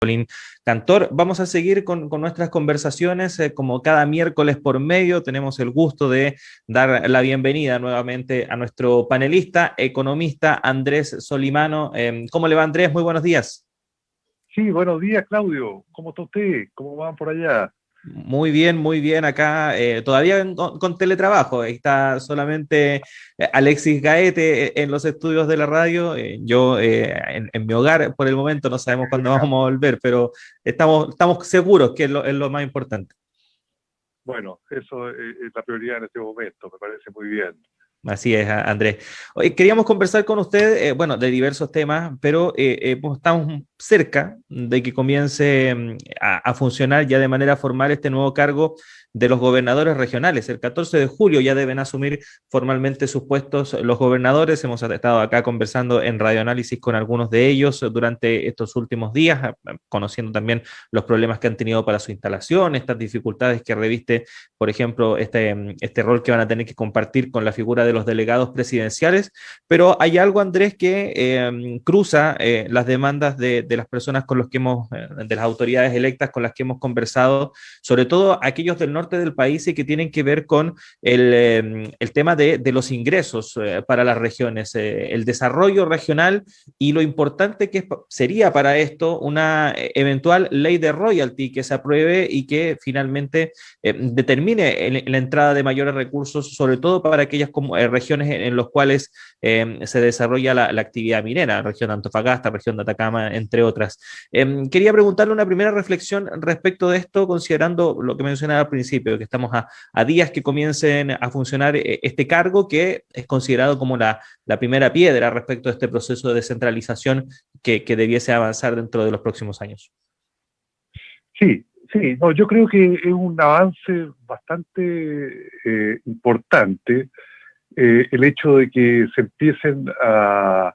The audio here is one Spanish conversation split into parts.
Colin Cantor. Vamos a seguir con nuestras conversaciones, como cada miércoles por medio. Tenemos el gusto de dar la bienvenida nuevamente a nuestro panelista, economista Andrés Solimano. ¿Cómo le va, Andrés? Muy buenos días. Sí, buenos días, Claudio. ¿Cómo está usted? ¿Cómo van por allá? Muy bien acá, todavía con teletrabajo. Ahí está solamente Alexis Gaete en los estudios de la radio. Yo en mi hogar por el momento no sabemos cuándo vamos a volver, pero estamos seguros que es lo más importante. Bueno, eso es la prioridad en este momento, me parece muy bien. Así es, Andrés. Hoy queríamos conversar con usted, bueno, de diversos temas, pero pues, estamos cerca de que comience a funcionar ya de manera formal este nuevo cargo de los gobernadores regionales. El 14 de julio ya deben asumir formalmente sus puestos los gobernadores. Hemos estado acá conversando en Radioanálisis con algunos de ellos durante estos últimos días, conociendo también los problemas que han tenido para su instalación, estas dificultades que reviste, por ejemplo, este rol que van a tener que compartir con la figura de los delegados presidenciales. Pero hay algo, Andrés, que cruza las demandas de las personas con los que de las autoridades electas con las que hemos conversado, sobre todo aquellos del norte del país y que tienen que ver con el tema de los ingresos para las regiones, el desarrollo regional y lo importante que sería para esto una eventual ley de royalty que se apruebe y que finalmente determine la entrada de mayores recursos, sobre todo para aquellas regiones en las cuales se desarrolla la actividad minera, región de Antofagasta, región de Atacama, entre otras. Quería preguntarle una primera reflexión respecto de esto, considerando lo que mencionaba al principio, que estamos a días que comiencen a funcionar este cargo, que es considerado como la primera piedra respecto a este proceso de descentralización que debiese avanzar dentro de los próximos años. Sí, sí, no, yo creo que es un avance bastante importante el hecho de que se empiece a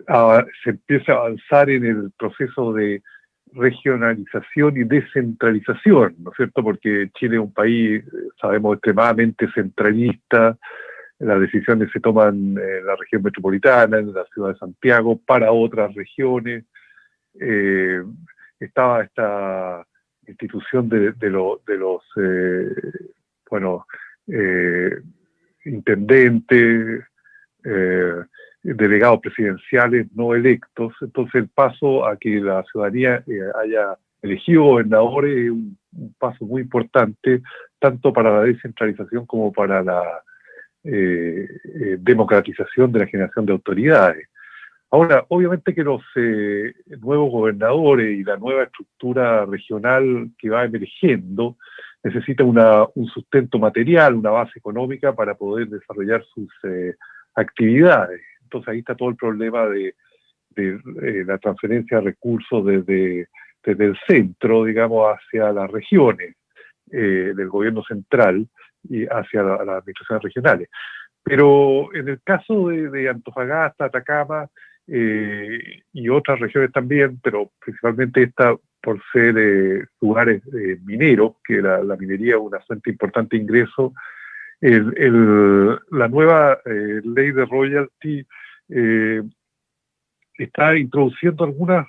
avanzar en el proceso de regionalización y descentralización, ¿no es cierto? Porque Chile es un país, sabemos, extremadamente centralista. Las decisiones se toman en la región metropolitana, en la ciudad de Santiago, para otras regiones. Eh, Estaba esta institución de los bueno, eh, intendentes, eh, delegados presidenciales no electos. Entonces el paso a que la ciudadanía haya elegido gobernadores es un paso muy importante, tanto para la descentralización como para la democratización de la generación de autoridades. Ahora, obviamente que los nuevos gobernadores y la nueva estructura regional que va emergiendo necesita un sustento material, una base económica para poder desarrollar sus actividades. Entonces ahí está todo el problema de la transferencia de recursos desde el centro, digamos, hacia las regiones del gobierno central y hacia las administraciones regionales. Pero en el caso de Antofagasta, Atacama y otras regiones también, pero principalmente esta por ser lugares mineros, que la minería es una fuente importante de ingreso, la nueva ley de royalty eh, está introduciendo algunos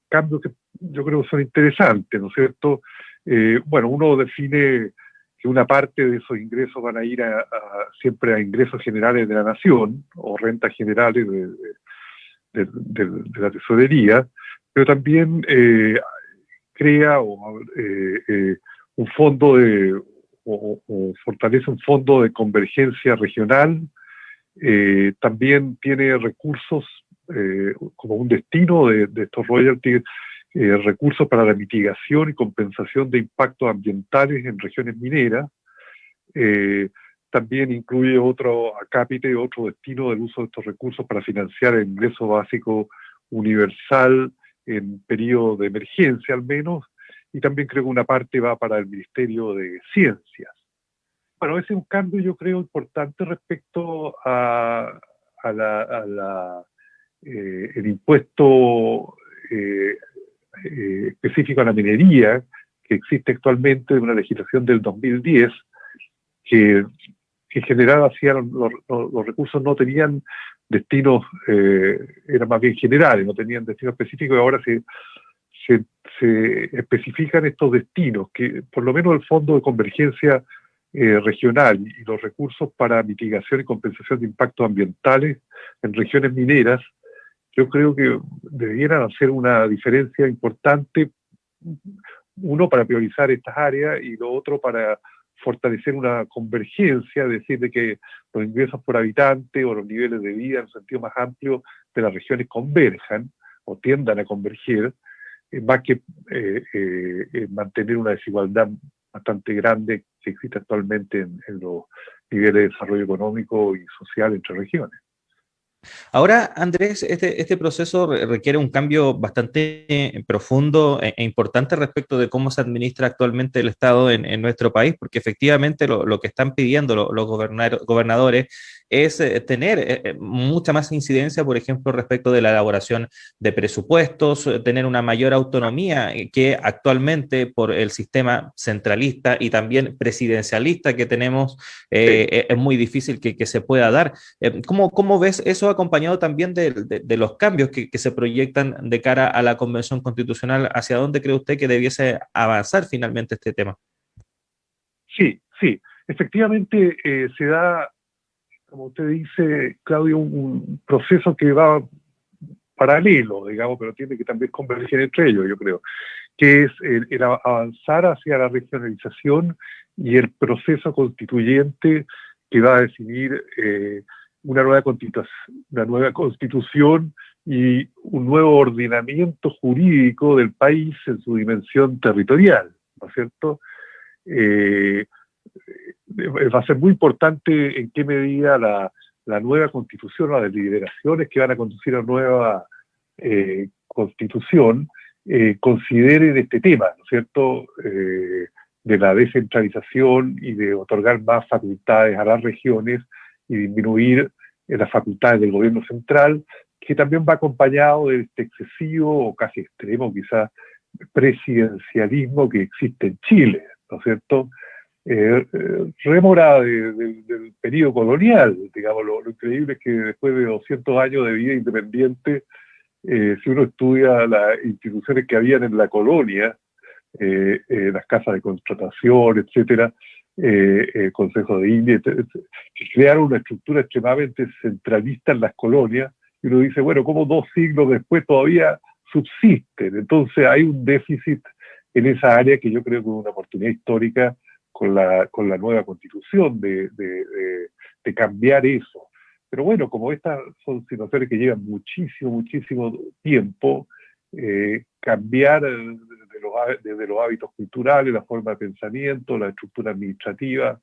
cambios que yo creo que son interesantes, ¿no es cierto? Bueno, uno define que una parte de esos ingresos van a ir siempre a ingresos generales de la nación o rentas generales de la tesorería, pero también crea un fondo o fortalece un fondo de convergencia regional. También tiene recursos como un destino de estos royalties, recursos para la mitigación y compensación de impactos ambientales en regiones mineras. También incluye otro acápite, otro destino del uso de estos recursos para financiar el ingreso básico universal en periodo de emergencia al menos, y también creo que una parte va para el Ministerio de Ciencias. Bueno, ese es un cambio yo creo importante respecto el impuesto específico a la minería que existe actualmente de una legislación del 2010 que en general los recursos no tenían destinos, eran más bien generales, no tenían destino específico, y ahora se especifican estos destinos, que por lo menos el Fondo de Convergencia Regional y los recursos para mitigación y compensación de impactos ambientales en regiones mineras, yo creo que debieran hacer una diferencia importante, uno para priorizar estas áreas y lo otro para fortalecer una convergencia, es decir, de que los ingresos por habitante o los niveles de vida en un sentido más amplio de las regiones converjan o tiendan a converger, más que mantener una desigualdad bastante grande que existe actualmente en los niveles de desarrollo económico y social entre regiones. Ahora, Andrés, este proceso requiere un cambio bastante profundo e importante respecto de cómo se administra actualmente el Estado en nuestro país, porque efectivamente lo que están pidiendo los gobernadores es tener mucha más incidencia, por ejemplo, respecto de la elaboración de presupuestos, tener una mayor autonomía que actualmente por el sistema centralista y también presidencialista que tenemos, es muy difícil que se pueda dar. ¿Cómo ves eso acompañado también de los cambios que se proyectan de cara a la Convención Constitucional? ¿Hacia dónde cree usted que debiese avanzar finalmente este tema? Sí, sí. Efectivamente, se da, como usted dice, Claudio, un proceso que va paralelo, digamos, pero tiene que también converger entre ellos, yo creo, que es el avanzar hacia la regionalización y el proceso constituyente que va a definir una nueva constitución y un nuevo ordenamiento jurídico del país en su dimensión territorial, ¿no es cierto? Va a ser muy importante en qué medida la nueva constitución o las deliberaciones que van a conducir a una nueva constitución consideren este tema, ¿no es cierto?, de la descentralización y de otorgar más facultades a las regiones y disminuir las facultades del gobierno central, que también va acompañado de este excesivo o casi extremo quizás presidencialismo que existe en Chile, ¿no es cierto?, rémora del periodo colonial, digamos, lo increíble es que después de 200 años de vida independiente, si uno estudia las instituciones que habían en la colonia, las casas de contratación, etcétera, Consejo de India, que crearon una estructura extremadamente centralista en las colonias, y uno dice, bueno, ¿cómo 2 siglos después todavía subsisten? Entonces hay un déficit en esa área que yo creo que es una oportunidad histórica con la nueva constitución de cambiar eso. Pero bueno, como estas son situaciones que llevan muchísimo tiempo, cambiar desde los hábitos culturales, la forma de pensamiento, la estructura administrativa,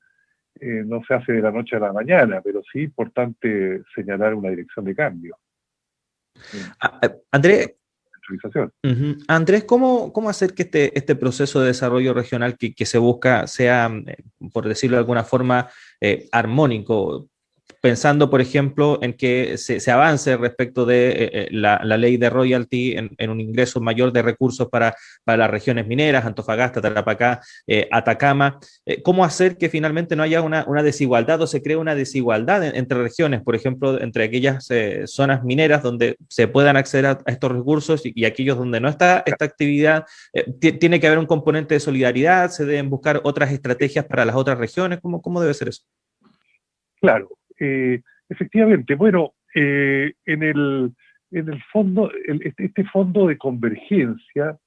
no se hace de la noche a la mañana, pero sí es importante señalar una dirección de cambio. Andrés, Centralización. Andrés, ¿cómo hacer que este proceso de desarrollo regional que se busca sea, por decirlo de alguna forma, armónico? Pensando, por ejemplo, en que se avance respecto de la ley de royalty en un ingreso mayor de recursos para las regiones mineras, Antofagasta, Tarapacá, Atacama. ¿Cómo hacer que finalmente no haya una desigualdad o se cree una desigualdad entre regiones, por ejemplo, entre aquellas zonas mineras donde se puedan acceder a estos recursos y aquellos donde no está esta actividad? Tiene que haber un componente de solidaridad, se deben buscar otras estrategias para las otras regiones. ¿Cómo debe ser eso? Claro. Efectivamente, bueno, en el fondo, este fondo de convergencia,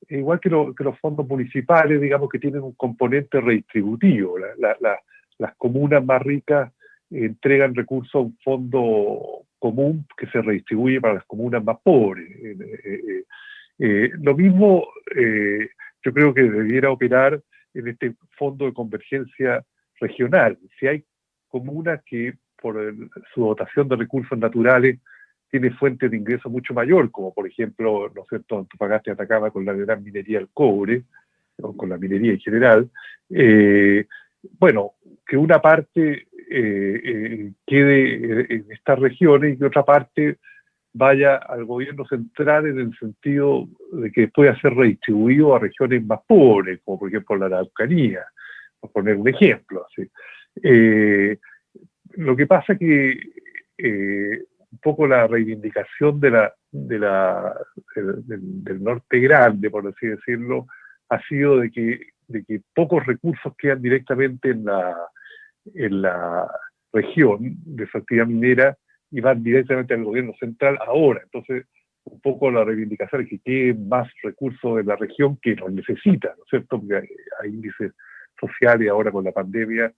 igual que los fondos municipales, digamos que tienen un componente redistributivo. Las comunas más ricas entregan recursos a un fondo común que se redistribuye para las comunas más pobres. Lo mismo yo creo que debiera operar en este fondo de convergencia regional. Si hay comunas que por su dotación de recursos naturales tiene fuentes de ingreso mucho mayor, como por ejemplo, ¿no es cierto?, Antofagasta y Atacama con la gran minería del cobre, o con la minería en general, bueno, que una parte quede en estas regiones y que otra parte vaya al gobierno central en el sentido de que pueda ser redistribuido a regiones más pobres, como por ejemplo la Araucanía, por poner un ejemplo. Así. Lo que pasa es que un poco la reivindicación del norte grande, por así decirlo, ha sido de que pocos recursos quedan directamente en la región de su actividad minera y van directamente al gobierno central ahora. Entonces, un poco la reivindicación es que queden más recursos en la región que los necesita, ¿no es cierto? Porque hay índices sociales ahora con la pandemia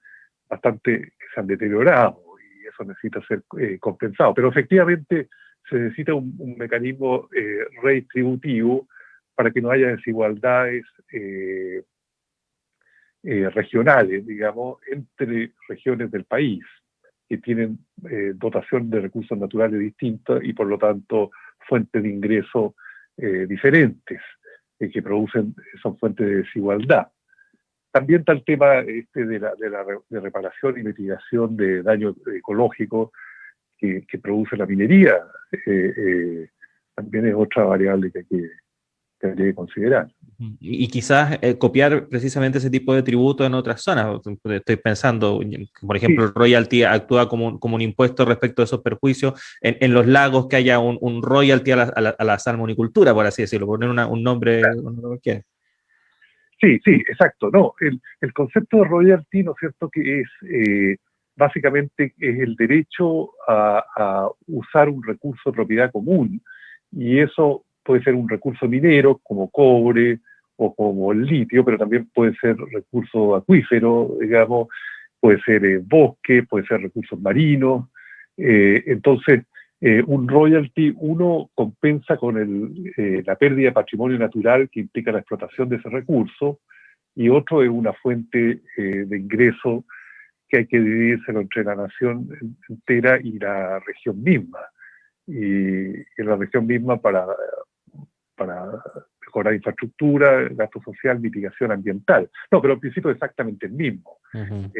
bastante que se han deteriorado y eso necesita ser compensado. Pero efectivamente se necesita un mecanismo redistributivo para que no haya desigualdades regionales, digamos, entre regiones del país que tienen dotación de recursos naturales distintas y por lo tanto fuentes de ingreso diferentes, que son fuentes de desigualdad. También está el tema de reparación y mitigación de daño ecológico que produce la minería. También es otra variable que habría que considerar. Y quizás copiar precisamente ese tipo de tributo en otras zonas. Estoy pensando, por ejemplo, Sí, el royalty actúa como un impuesto respecto a esos perjuicios en los lagos, que haya un royalty a la salmonicultura, por así decirlo, poner un nombre cualquiera. sí, sí, exacto. No, el concepto de royalty, ¿no es cierto?, que es básicamente es el derecho a usar un recurso de propiedad común, y eso puede ser un recurso minero como cobre o como el litio, pero también puede ser recurso acuífero, digamos, puede ser bosque, puede ser recursos marinos. Entonces, un royalty, uno compensa con la pérdida de patrimonio natural que implica la explotación de ese recurso, y otro es una fuente de ingreso que hay que dividirse entre la nación entera y la región misma. Y en la región misma para mejorar infraestructura, gasto social, mitigación ambiental. No, pero el principio es exactamente el mismo. Uh-huh.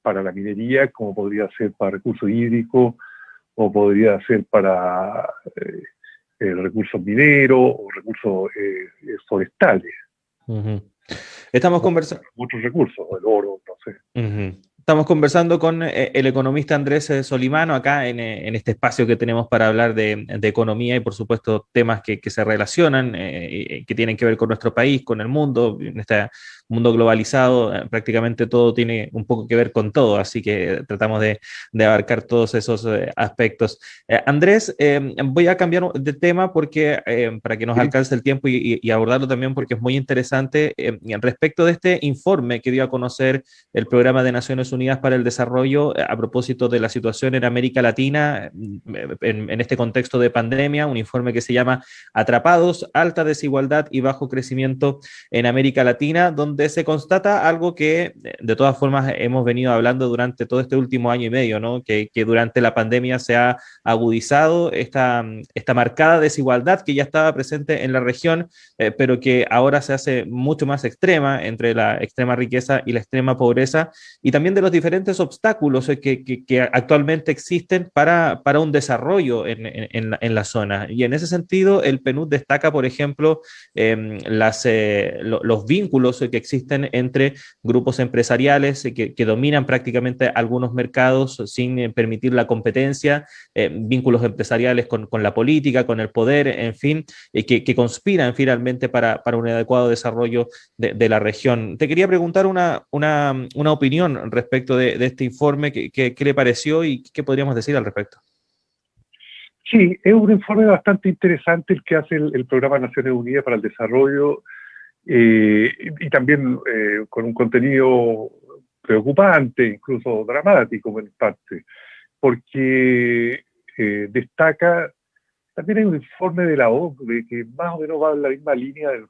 Para la minería, como podría ser para recursos hídricos, o podría ser para recursos mineros o recursos forestales. Uh-huh. Estamos conversando. Muchos recursos, el oro, no sé. Uh-huh. Estamos conversando con el economista Andrés Solimano acá en este espacio que tenemos para hablar de economía y por supuesto temas que se relacionan, que tienen que ver con nuestro país, con el mundo, en este mundo globalizado, prácticamente todo tiene un poco que ver con todo, así que tratamos de abarcar todos esos aspectos. Andrés, voy a cambiar de tema porque para que nos ¿Sí? alcance el tiempo y abordarlo también porque es muy interesante respecto de este informe que dio a conocer el Programa de Naciones Unidas para el Desarrollo a propósito de la situación en América Latina en este contexto de pandemia, un informe que se llama Atrapados, alta desigualdad y bajo crecimiento en América Latina, donde se constata algo que de todas formas hemos venido hablando durante todo este último año y medio, ¿no? Que durante la pandemia se ha agudizado esta marcada desigualdad que ya estaba presente en la región, pero que ahora se hace mucho más extrema entre la extrema riqueza y la extrema pobreza, y también de los diferentes obstáculos que actualmente existen para un desarrollo en la zona. Y en ese sentido, el PNUD destaca, por ejemplo, los vínculos que existen entre grupos empresariales que dominan prácticamente algunos mercados sin permitir la competencia, vínculos empresariales con la política, con el poder, en fin, que conspiran finalmente para un adecuado desarrollo de la región. Te quería preguntar una opinión respecto de este informe, ¿qué le pareció y qué podríamos decir al respecto? Sí, es un informe bastante interesante el que hace el Programa de Naciones Unidas para el Desarrollo, y también con un contenido preocupante, incluso dramático en parte, porque destaca, también hay un informe de la OCDE que más o menos va en la misma línea del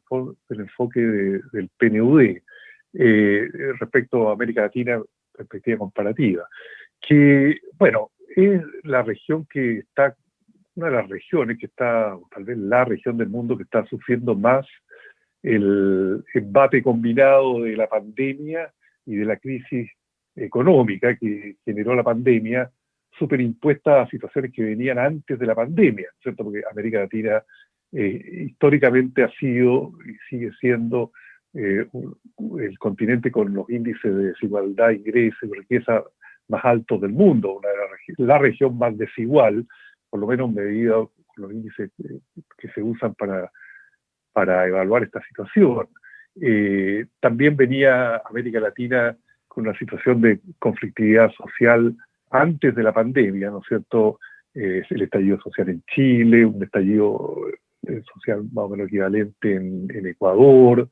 enfoque del PNUD respecto a América Latina, perspectiva comparativa, que, bueno, es la región que está, una de las regiones que está, o tal vez la región del mundo que está sufriendo más el embate combinado de la pandemia y de la crisis económica que generó la pandemia, superimpuesta a situaciones que venían antes de la pandemia, ¿cierto? Porque América Latina históricamente ha sido y sigue siendo el continente con los índices de desigualdad, ingreso y riqueza más altos del mundo, la región más desigual, por lo menos medido con los índices que se usan para evaluar esta situación. También venía América Latina con una situación de conflictividad social antes de la pandemia, ¿no es cierto? El estallido social en Chile, un estallido social más o menos equivalente en Ecuador,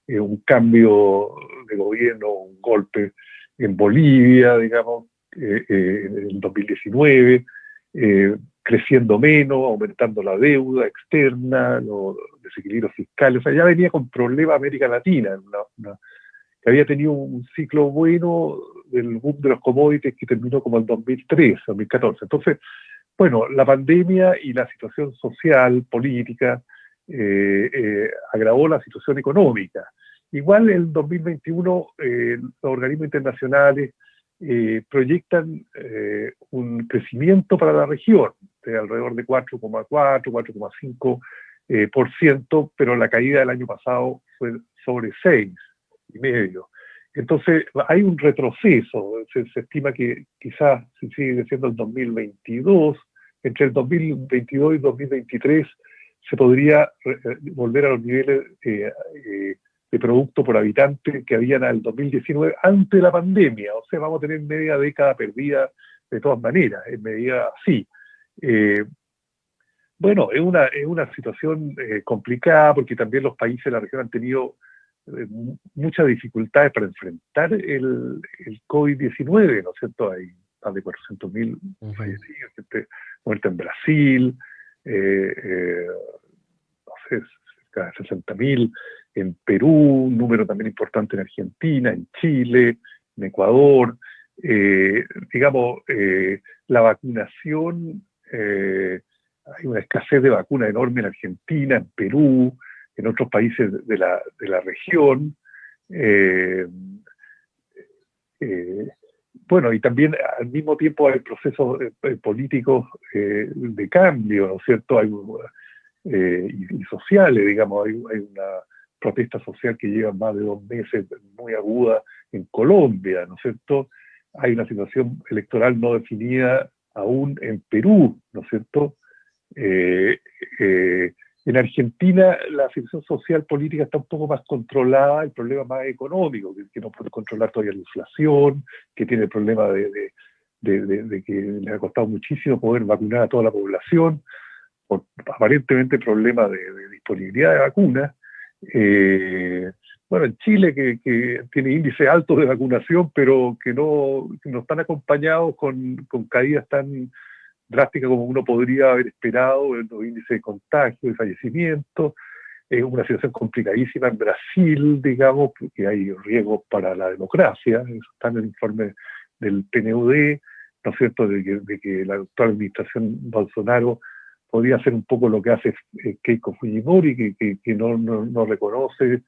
un cambio de gobierno, un golpe en Bolivia, digamos, en el 2019, creciendo menos, aumentando la deuda externa, los desequilibrios fiscales. O sea, ya venía con problemas América Latina, que había tenido un ciclo bueno del boom de los commodities que terminó como el 2013, 2014. Entonces, bueno, la pandemia y la situación social, política, agravó la situación económica. Igual en 2021 los organismos internacionales proyectan un crecimiento para la región de alrededor de 4,4, 4,5%, pero la caída del año pasado fue sobre 6,5%. Entonces hay un retroceso, se estima que quizás si sigue siendo el 2022, entre el 2022 y 2023 se podría volver a los niveles de producto por habitante que habían al 2019 antes de la pandemia. O sea, vamos a tener media década perdida de todas maneras, en medida así. Bueno, es una situación complicada porque también los países de la región han tenido muchas dificultades para enfrentar el COVID-19, ¿no es cierto? Hay más de 400.000 fallecidos, gente muerta en Brasil, no sé, cerca de 60.000 en Perú, un número también importante en Argentina, en Chile, en Ecuador. Digamos, la vacunación, hay una escasez de vacunas enorme en Argentina, en Perú, en otros países de la región. Bueno, y también al mismo tiempo hay procesos políticos de cambio, ¿no es cierto? Y sociales, digamos, hay una protesta social que lleva más de 2 meses muy aguda en Colombia, ¿no es cierto? Hay una situación electoral no definida aún en Perú, ¿no es cierto? En Argentina la situación social política está un poco más controlada, el problema más económico, que no puede controlar todavía la inflación, que tiene el problema de que le ha costado muchísimo poder vacunar a toda la población, por aparentemente problemas de disponibilidad de vacunas. Bueno, en Chile, que tiene índices altos de vacunación, pero que no están acompañados con caídas tan drásticas como uno podría haber esperado en los índices de contagio y fallecimiento. Es una situación complicadísima en Brasil, digamos, porque hay riesgos para la democracia. Eso está en el informe del PNUD, ¿no es cierto?, de que la actual administración Bolsonaro podría hacer un poco lo que hace Keiko Fujimori, que no reconoce,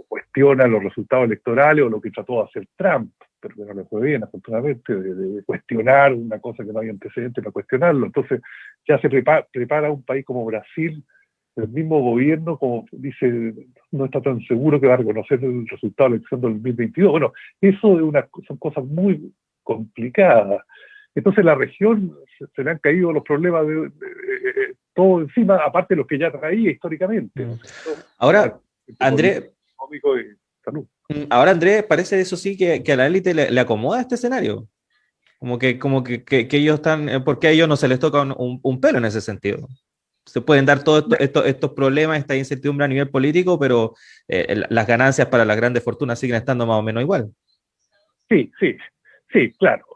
cuestiona los resultados electorales, o lo que trató de hacer Trump, pero que no le fue bien, afortunadamente, de cuestionar una cosa que no había antecedentes para cuestionarlo. Entonces ya se prepara un país como Brasil, el mismo gobierno, como dice, no está tan seguro que va a reconocer el resultado de la elección del 2022. Bueno, eso son cosas muy complicadas. Entonces la región se le han caído los problemas de todo encima, aparte de los que ya traía históricamente. Ahora, Andrés, económico y salud. Ahora, Andrés, parece eso sí que a la élite le acomoda este escenario. Como que ellos están, porque a ellos no se les toca un pelo en ese sentido. Se pueden dar todos estos problemas, esta incertidumbre a nivel político, pero las ganancias para las grandes fortunas siguen estando más o menos igual. Sí, claro.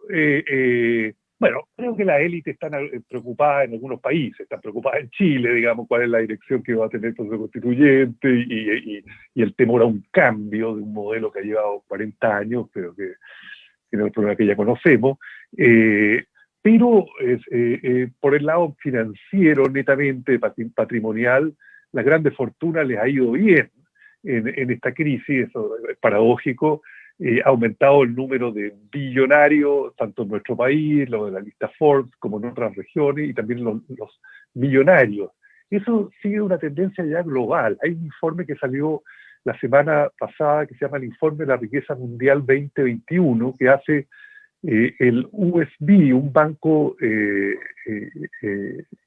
Bueno, creo que las élites están preocupadas en algunos países, están preocupadas en Chile, digamos, cuál es la dirección que va a tener el proceso constituyente y el temor a un cambio de un modelo que ha llevado 40 años, pero que tiene el problema que ya conocemos. Pero por el lado financiero, netamente patrimonial, las grandes fortunas les ha ido bien en esta crisis, eso es paradójico. Ha aumentado el número de billonarios, tanto en nuestro país, lo de la lista Forbes, como en otras regiones, y también los millonarios. Eso sigue una tendencia ya global. Hay un informe que salió la semana pasada que se llama el Informe de la Riqueza Mundial 2021, que hace El USB, un banco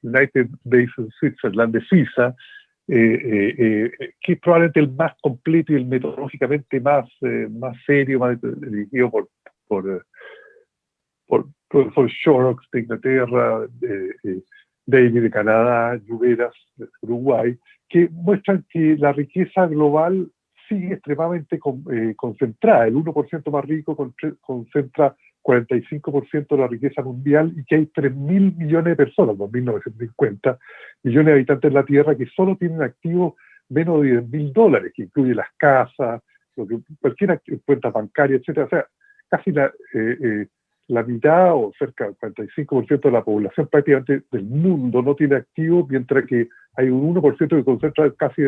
United Based in Switzerland, de Suiza, que es probablemente el más completo y el metodológicamente más serio, más dirigido por profesor Shorrocks de Inglaterra, Daly de Canadá, Lluveras de Uruguay, que muestran que la riqueza global sigue extremadamente concentrada. El 1% más rico concentra 45% de la riqueza mundial y que hay 3.000 millones de personas, 2.950 millones de habitantes en la Tierra que solo tienen activos menos de $10.000, que incluye las casas, cualquier cuenta bancaria, etcétera. O sea, casi la mitad o cerca del 45% de la población prácticamente del mundo no tiene activos, mientras que hay un 1% que concentra casi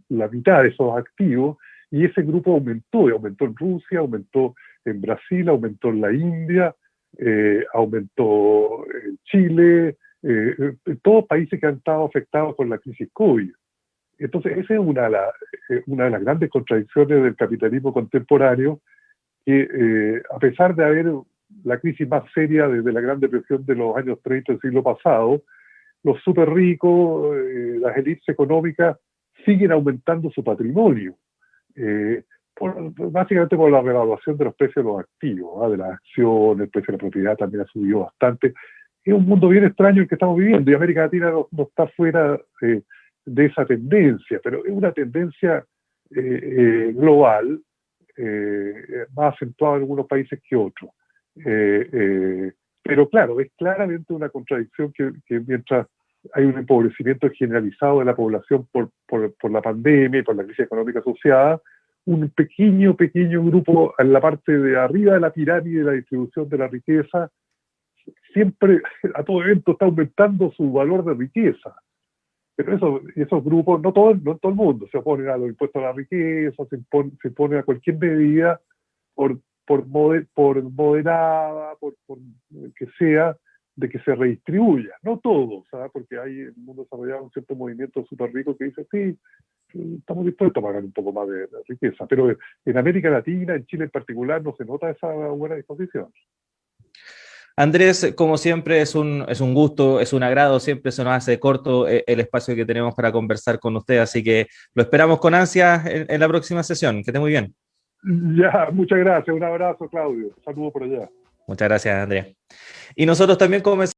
la mitad de esos activos, y ese grupo aumentó en Rusia, aumentó en Brasil, aumentó en la India, aumentó en Chile, en todos países que han estado afectados por la crisis COVID. Entonces, esa es una de las grandes contradicciones del capitalismo contemporáneo, que a pesar de haber la crisis más seria desde la Gran Depresión de los años 30 del siglo pasado, los súper ricos, las élites económicas, siguen aumentando su patrimonio, básicamente por la revaluación de los precios de los activos, de las acciones, el precio de la propiedad también ha subido bastante. Es un mundo bien extraño el que estamos viviendo, y América Latina no está fuera de esa tendencia, pero es una tendencia global, más acentuada en algunos países que otros. Pero claro, es claramente una contradicción que mientras hay un empobrecimiento generalizado de la población por la pandemia y por la crisis económica asociada, un pequeño grupo en la parte de arriba de la pirámide de la distribución de la riqueza siempre, a todo evento, está aumentando su valor de riqueza. Pero esos grupos, no todo el mundo, se oponen a los impuestos a la riqueza, se oponen a cualquier medida por moderada, por que sea, de que se redistribuya. No todos, ¿sabes? Porque hay en el mundo desarrollado un cierto movimiento súper rico que dice, sí, estamos dispuestos a pagar un poco más de riqueza. Pero en América Latina, en Chile en particular, no se nota esa buena disposición. Andrés, como siempre, es un gusto, es un agrado, siempre se nos hace corto el espacio que tenemos para conversar con usted, así que lo esperamos con ansias en la próxima sesión. Que esté muy bien. Ya, muchas gracias. Un abrazo, Claudio. Saludos por allá. Muchas gracias, Andrés. Y nosotros también comenzamos.